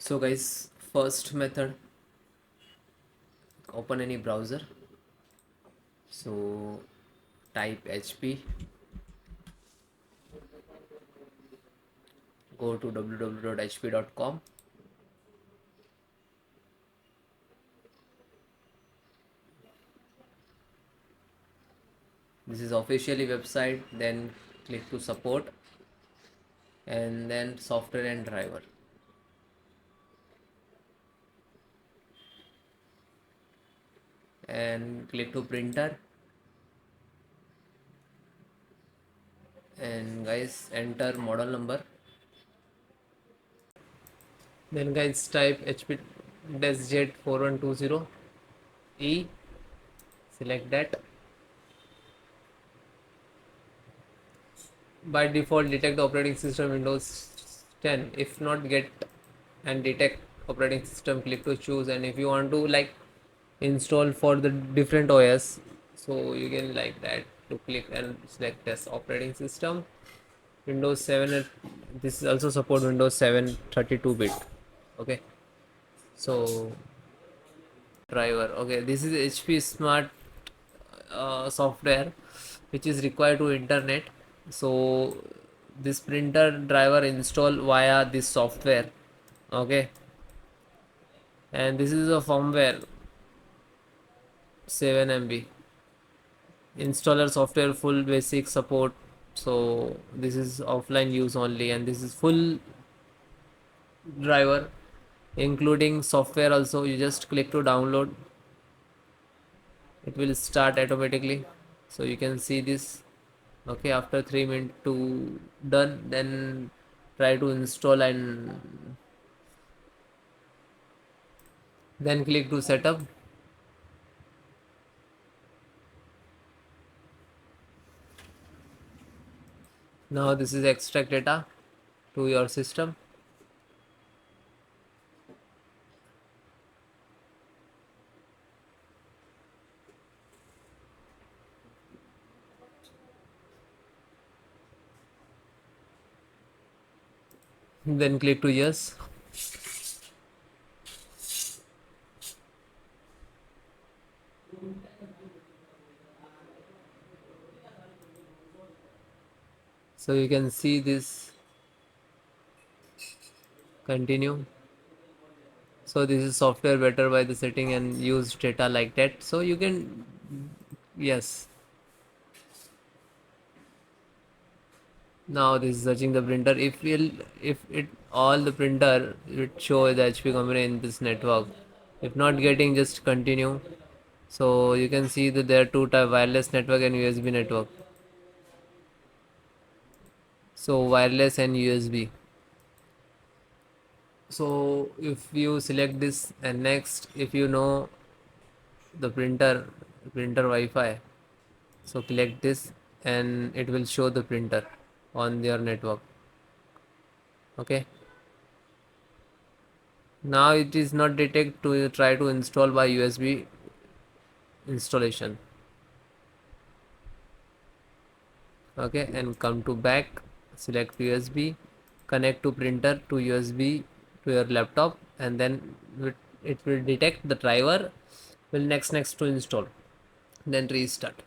So guys, first method, open any browser. So type HP, go to www.hp.com. This is officially website. Then click to support and then software and driver. And click to printer, and guys enter model number. Then guys type HP DeskJet 4120e, select that. By default detect operating system Windows 10. If not get and detect operating system, click to choose. And if you want to like install for the different OS, so you can like that to click and select as operating system Windows 7. This is also support Windows 7 32-bit. Okay, so driver. Okay, this is HP smart software which is required to internet. So this printer driver install via this software. Okay, and this is a firmware 7 MB installer software, full basic support. So this is offline use only, and this is full driver including software also. You just click to download, it will start automatically. So you can see this. Okay, after 3 minutes to done, then try to install and then click to setup. Now this is extract data to your system. Then click to yes. So you can see this, continue. So this is software better by the setting and use data like that. So you can, yes. Now this is searching the printer. If it all the printer, it show the HP company in this network. If not getting, just continue. So you can see that there are two type, wireless network and USB network. So wireless and USB. So if you select this, and next if you know the printer Wi-Fi, so click this and it will show the printer on your network. Okay, now it is not detect to try to install by USB installation. Okay, and come to back, select USB, connect to printer to USB to your laptop, and then it will detect the driver will next to install, then restart.